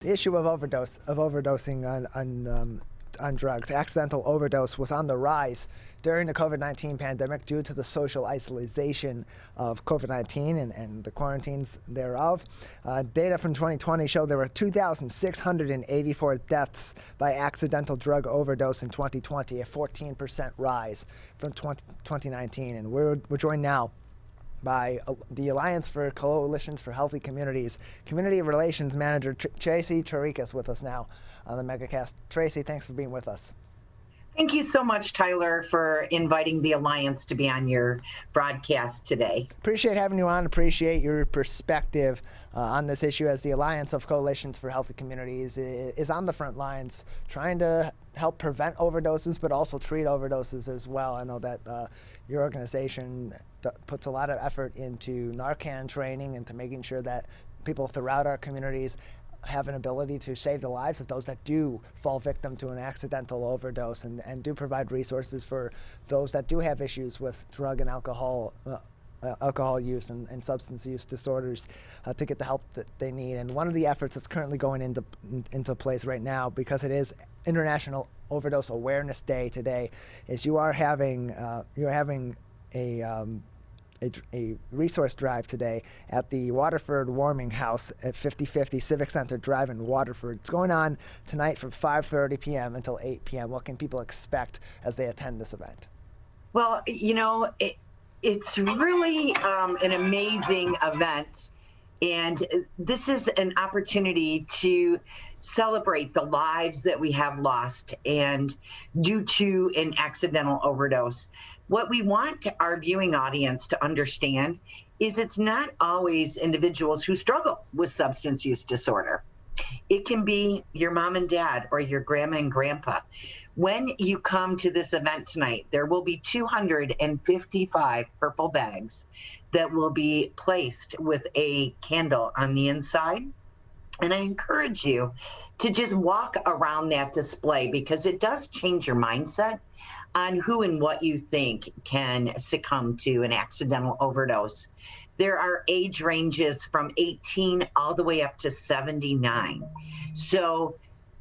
The issue of overdosing on drugs, accidental overdose, was on the rise during the COVID-19 pandemic due to the social isolation of COVID-19 and the quarantines thereof. Data from 2020 showed there were 2,684 deaths by accidental drug overdose in 2020, a 14% rise from 2019. And we're joined now by the Alliance for Coalitions for Healthy Communities Community Relations Manager Tracy Chirikas with us now on the MegaCast. Tracy, thanks for being with us. Thank you so much, Tyler, for inviting the Alliance to be on your broadcast today. Appreciate having you on. Appreciate your perspective on this issue, as the Alliance of Coalitions for Healthy Communities is on the front lines trying to help prevent overdoses, but also treat overdoses as well. I know that your organization puts a lot of effort into Narcan training and to making sure that people throughout our communities have an ability to save the lives of those that do fall victim to an accidental overdose, and do provide resources for those that do have issues with drug and alcohol use and substance use disorders to get the help that they need. And one of the efforts that's currently going into place right now, because it is International Overdose Awareness Day today, is you are having a resource drive today at the Waterford Warming House at 5050 Civic Center Drive in Waterford. It's going on tonight from 5:30 p.m. until 8 p.m. What can people expect as they attend this event? Well, it's really an amazing event, and this is an opportunity to celebrate the lives that we have lost and due to an accidental overdose. What we want our viewing audience to understand is it's not always individuals who struggle with substance use disorder. It can be your mom and dad or your grandma and grandpa. When you come to this event tonight, there will be 255 purple bags that will be placed with a candle on the inside. And I encourage you to just walk around that display, because it does change your mindset on who and what you think can succumb to an accidental overdose. There are age ranges from 18 all the way up to 79. So,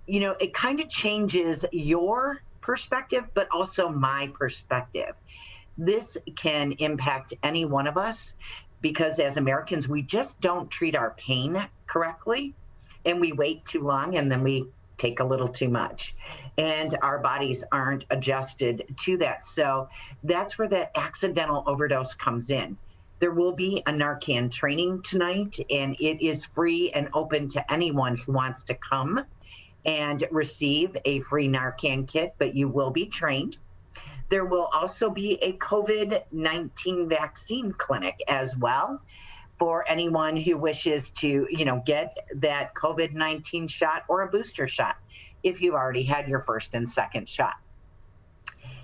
it kind of changes your perspective, but also my perspective. This can impact any one of us, because as Americans, we just don't treat our pain correctly, and we wait too long, and then we take a little too much, and our bodies aren't adjusted to that. So that's where that accidental overdose comes in. There will be a Narcan training tonight, and it is free and open to anyone who wants to come and receive a free Narcan kit, but you will be trained. There will also be a COVID-19 vaccine clinic as well, for anyone who wishes to, get that COVID-19 shot or a booster shot if you've already had your first and second shot.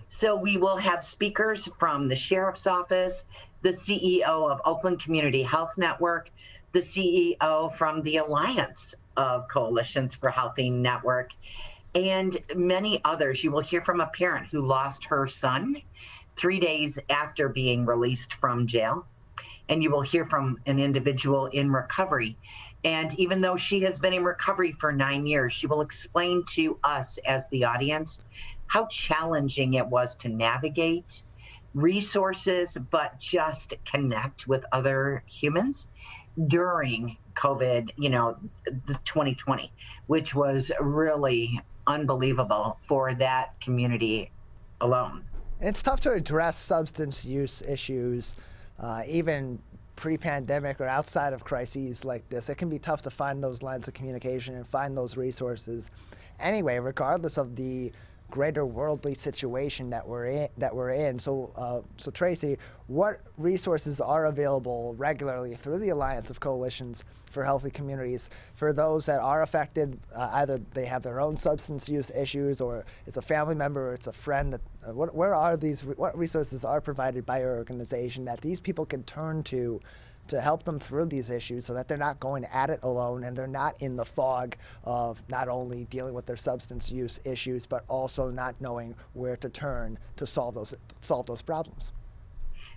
So we will have speakers from the Sheriff's Office, the CEO of Oakland Community Health Network, the CEO from the Alliance of Coalitions for Healthy Network, and many others. You will hear from a parent who lost her son 3 days after being released from jail. And you will hear from an individual in recovery. And even though she has been in recovery for 9 years, she will explain to us as the audience how challenging it was to navigate resources, but just connect with other humans during COVID, the 2020, which was really unbelievable for that community alone. It's tough to address substance use issues even pre-pandemic or outside of crises like this. It can be tough to find those lines of communication and find those resources anyway, regardless of the greater worldly situation that we're in. So Tracy, what resources are available regularly through the Alliance of Coalitions for Healthy Communities for those that are affected, either they have their own substance use issues, or it's a family member, or it's a friend? What resources are provided by your organization that these people can turn to help them through these issues, so that they're not going at it alone, and they're not in the fog of not only dealing with their substance use issues, but also not knowing where to turn to solve those problems?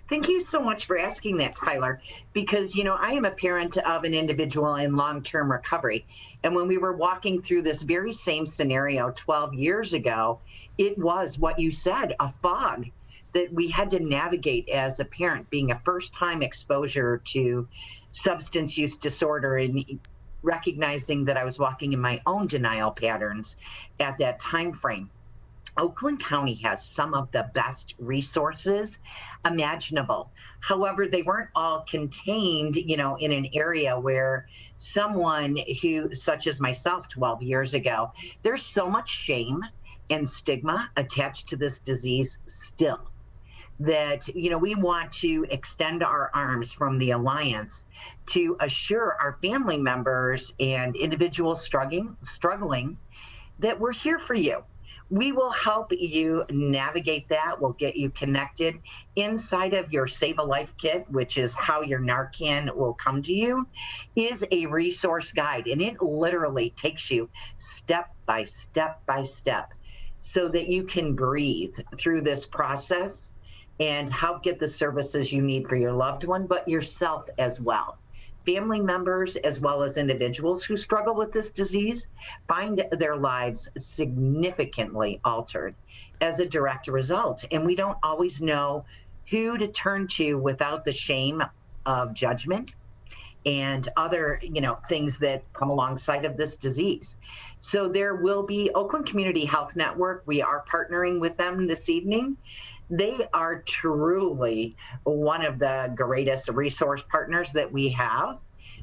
Thank you so much for asking that, Tyler, because, I am a parent of an individual in long-term recovery. And when we were walking through this very same scenario 12 years ago, it was what you said, a fog that we had to navigate as a parent, being a first-time exposure to substance use disorder and recognizing that I was walking in my own denial patterns at that time frame. Oakland County has some of the best resources imaginable. However, they weren't all contained, in an area where someone who, such as myself 12 years ago, there's so much shame and stigma attached to this disease still that, we want to extend our arms from the Alliance to assure our family members and individuals struggling that we're here for you. We will help you navigate that. We'll get you connected inside of your Save a Life kit, which is how your Narcan will come to you, is a resource guide. And it literally takes you step by step by step so that you can breathe through this process and help get the services you need for your loved one, but yourself as well. Family members, as well as individuals who struggle with this disease, find their lives significantly altered as a direct result. And we don't always know who to turn to without the shame of judgment and other, things that come alongside of this disease. So there will be Oakland Community Health Network. We are partnering with them this evening. They are truly one of the greatest resource partners that we have.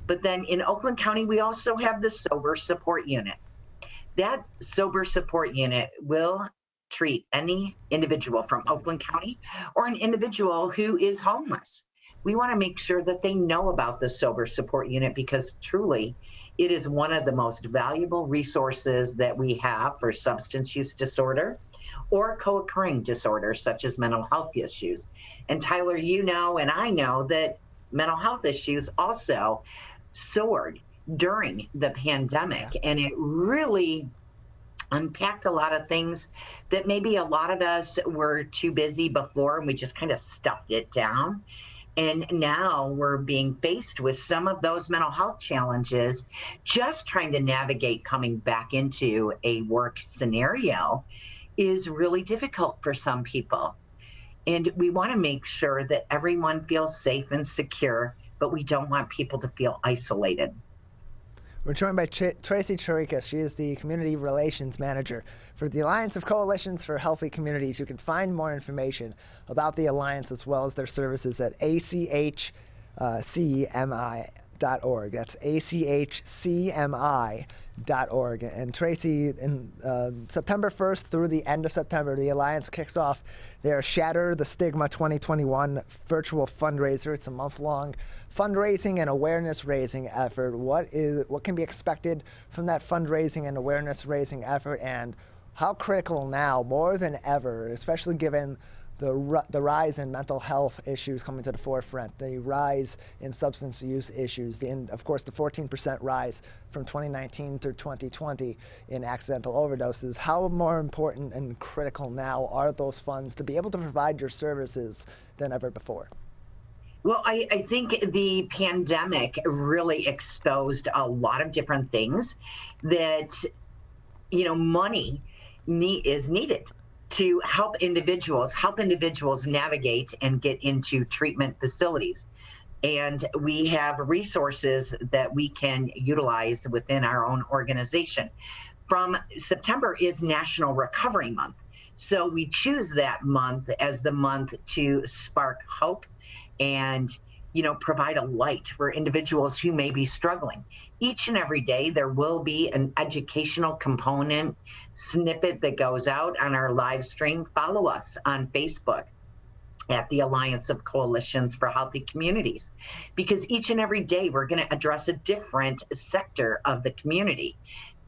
But then in Oakland County, we also have the Sober Support Unit. That Sober Support Unit will treat any individual from Oakland County or an individual who is homeless. We want to make sure that they know about the Sober Support Unit because truly it is one of the most valuable resources that we have for substance use disorder or co-occurring disorders such as mental health issues. And Tyler, and I know that mental health issues also soared during the pandemic, and it really unpacked a lot of things that maybe a lot of us were too busy before and we just kind of stuffed it down. And now we're being faced with some of those mental health challenges, just trying to navigate coming back into a work scenario is really difficult for some people. And we want to make sure that everyone feels safe and secure, but we don't want people to feel isolated. We're joined by Tracy Chirikas. She is the Community Relations Manager for the Alliance of Coalitions for Healthy Communities. You can find more information about the Alliance as well as their services at achcmi.org. That's achcmi.org. And Tracy, in September 1st through the end of September, the Alliance kicks off their Shatter the Stigma 2021 virtual fundraiser. It's a month-long fundraising and awareness-raising effort. What can be expected from that fundraising and awareness-raising effort, and how critical now, more than ever, especially given the rise in mental health issues coming to the forefront, the rise in substance use issues, of course, the 14% rise from 2019 through 2020 in accidental overdoses. How more important and critical now are those funds to be able to provide your services than ever before? Well, I think the pandemic really exposed a lot of different things that, money is needed to help individuals navigate and get into treatment facilities. And we have resources that we can utilize within our own organization. From September is National Recovery Month. So we choose that month as the month to spark hope and provide a light for individuals who may be struggling. Each and every day, there will be an educational component snippet that goes out on our live stream. Follow us on Facebook at the Alliance of Coalitions for Healthy Communities, because each and every day we're going to address a different sector of the community.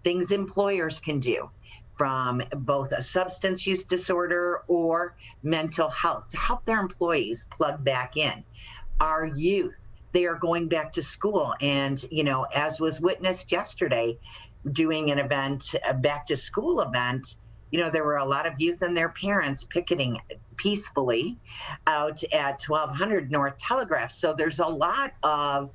Things employers can do from both a substance use disorder or mental health to help their employees plug back in. Our youth, they are going back to school. And, as was witnessed yesterday, doing an event, a back to school event, There were a lot of youth and their parents picketing peacefully out at 1200 North Telegraph. So there's a lot of,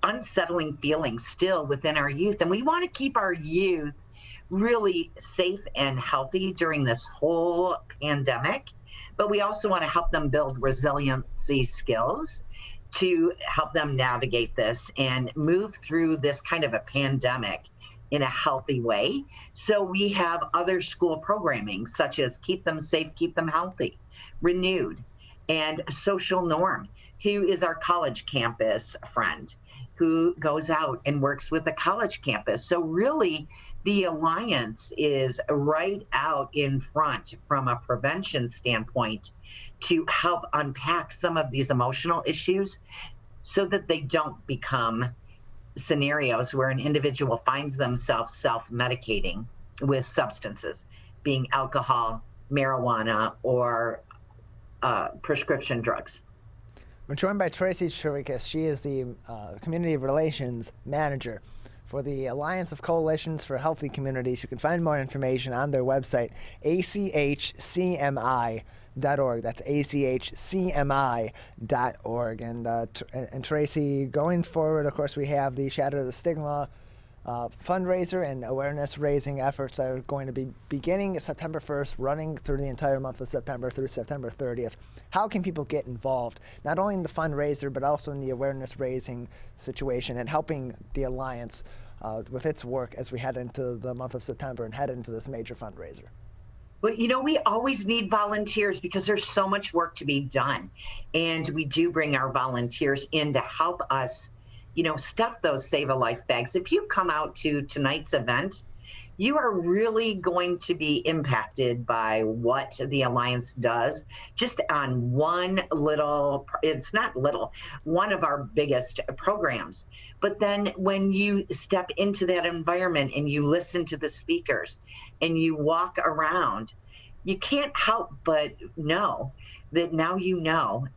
unsettling feelings still within our youth. And we want to keep our youth really safe and healthy during this whole pandemic. But we also want to help them build resiliency skills to help them navigate this and move through this kind of a pandemic in a healthy way. So we have other school programming, such as Keep Them Safe, Keep Them Healthy, Renewed, and Social Norm, who is our college campus friend, who goes out and works with the college campus. So really, the Alliance is right out in front from a prevention standpoint to help unpack some of these emotional issues so that they don't become scenarios where an individual finds themselves self-medicating with substances, being alcohol, marijuana, or prescription drugs. We're joined by Tracy Chirikas. She is the Community Relations Manager for the Alliance of Coalitions for Healthy Communities. You can find more information on their website, achcmi.org. That's achcmi.org. And Tracy, going forward, of course, we have the Shatter the Stigma fundraiser and awareness raising efforts that are going to be beginning September 1st, running through the entire month of September through September 30th. How can people get involved, not only in the fundraiser, but also in the awareness raising situation and helping the Alliance with its work as we head into the month of September and head into this major fundraiser? Well, we always need volunteers because there's so much work to be done. And we do bring our volunteers in to help us stuff those Save a Life bags. If you come out to tonight's event, you are really going to be impacted by what the Alliance does just on one of our biggest programs. But then when you step into that environment and you listen to the speakers and you walk around, you can't help but know that now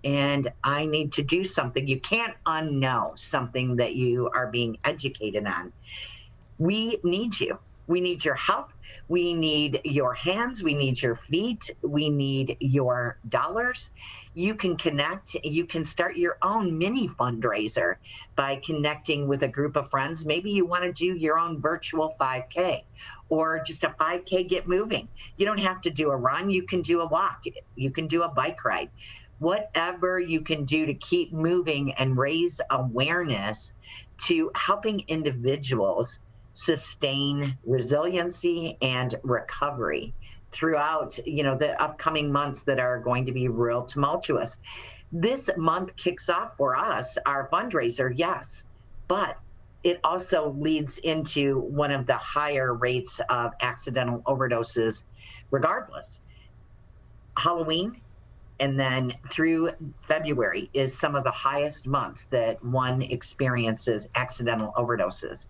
and I need to do something. You can't unknow something that you are being educated on. We need you. We need your help. We need your hands. We need your feet. We need your dollars. You can connect. You can start your own mini fundraiser by connecting with a group of friends. Maybe you want to do your own virtual 5K or just a 5K get moving. You don't have to do a run. You can do a walk. You can do a bike ride. Whatever you can do to keep moving and raise awareness to helping individuals sustain resiliency and recovery throughout, the upcoming months that are going to be real tumultuous. This month kicks off for us, our fundraiser, yes, but it also leads into one of the higher rates of accidental overdoses regardless. Halloween and then through February is some of the highest months that one experiences accidental overdoses.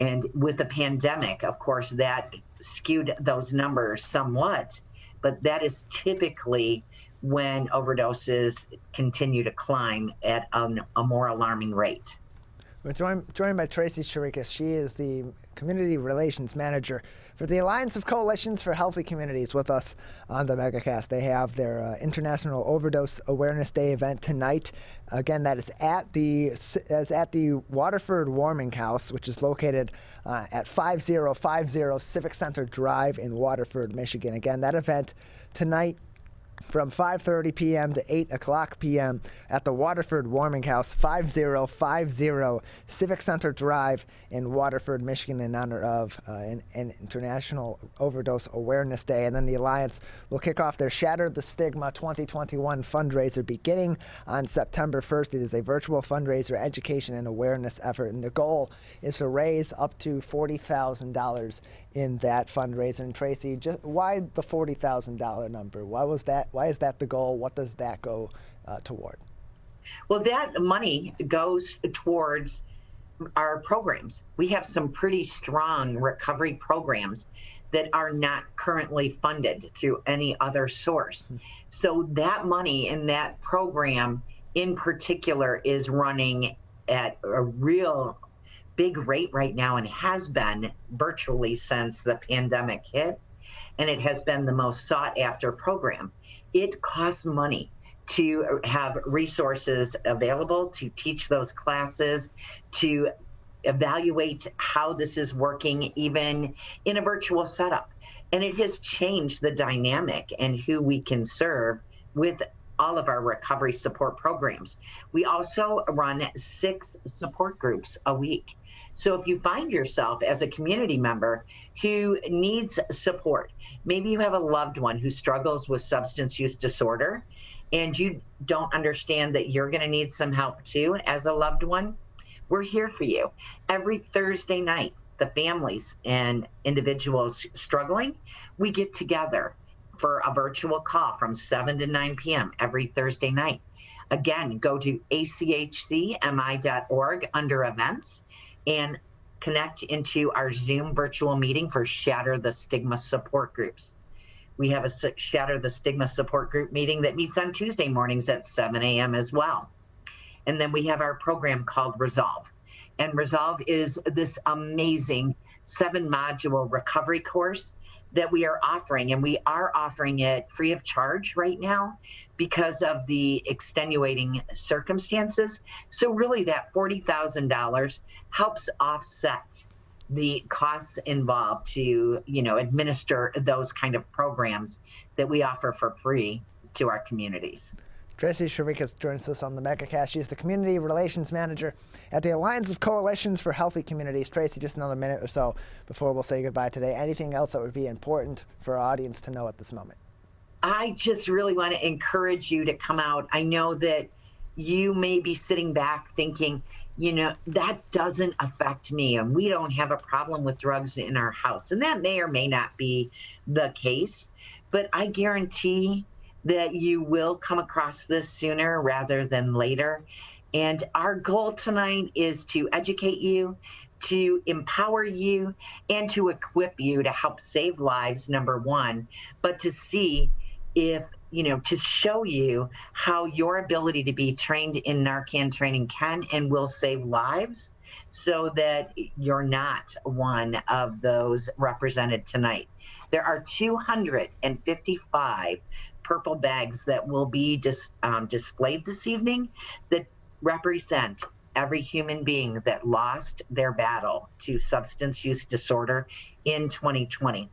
And with the pandemic, of course, that skewed those numbers somewhat, but that is typically when overdoses continue to climb at a more alarming rate. We're joined by Tracy Chirikas. She is the Community Relations Manager for the Alliance of Coalitions for Healthy Communities with us on the MegaCast. They have their International Overdose Awareness Day event tonight. Again, that is at the Waterford Warming House, which is located at 5050 Civic Center Drive in Waterford, Michigan. Again, that event tonight from 5:30 p.m. to 8 o'clock p.m. at the Waterford Warming House, 5050 Civic Center Drive in Waterford, Michigan, in honor of an International Overdose Awareness Day. And then the Alliance will kick off their Shatter the Stigma 2021 fundraiser beginning on September 1st. It is a virtual fundraiser, education, and awareness effort, and the goal is to raise up to $40,000 in that fundraiser. And Tracy, just why the $40,000 number? Why is that the goal? What does that go toward? Well, that money goes towards our programs. We have some pretty strong recovery programs that are not currently funded through any other source. So that money in that program in particular is running at a real big rate right now and has been virtually since the pandemic hit. And it has been the most sought after program. It costs money to have resources available to teach those classes, to evaluate how this is working, even in a virtual setup. And it has changed the dynamic and who we can serve with all of our recovery support programs. We also run 6 support groups a week. So if you find yourself as a community member who needs support, maybe you have a loved one who struggles with substance use disorder, and you don't understand that you're going to need some help too as a loved one, we're here for you. Every Thursday night, the families and individuals struggling, we get together for a virtual call from 7 to 9 p.m. every Thursday night. Again, go to achcmi.org under events and connect into our Zoom virtual meeting for Shatter the Stigma support groups. We have a Shatter the Stigma support group meeting that meets on Tuesday mornings at 7 a.m. as well. And then we have our program called Resolve. And Resolve is this amazing 7-module recovery course that we are offering. And we are offering it free of charge right now because of the extenuating circumstances. So really that $40,000 helps offset the costs involved to, administer those kind of programs that we offer for free to our communities. Tracy Chirikas joins us on the MegaCast. She's the Community Relations Manager at the Alliance of Coalitions for Healthy Communities. Tracy, just another minute or so before we'll say goodbye today. Anything else that would be important for our audience to know at this moment? I just really want to encourage you to come out. I know that you may be sitting back thinking, that doesn't affect me, and we don't have a problem with drugs in our house. And that may or may not be the case, but I guarantee that you will come across this sooner rather than later. And our goal tonight is to educate you, to empower you, and to equip you to help save lives, number one, but to see if, to show you how your ability to be trained in Narcan training can and will save lives so that you're not one of those represented tonight. There are 255 purple bags that will be displayed this evening that represent every human being that lost their battle to substance use disorder in 2020.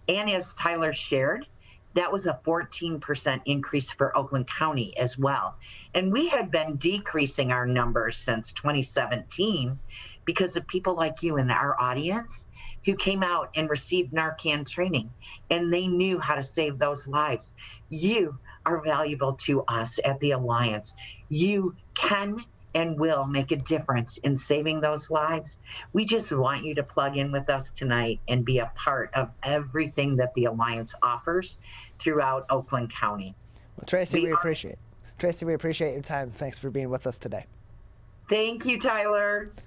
And as Tyler shared, that was a 14% increase for Oakland County as well. And we had been decreasing our numbers since 2017 because of people like you in our audience who came out and received Narcan training, and they knew how to save those lives. You are valuable to us at the Alliance. You can and will make a difference in saving those lives. We just want you to plug in with us tonight and be a part of everything that the Alliance offers throughout Oakland County. Well, Tracy, we appreciate it. Tracy, we appreciate your time. Thanks for being with us today. Thank you, Tyler.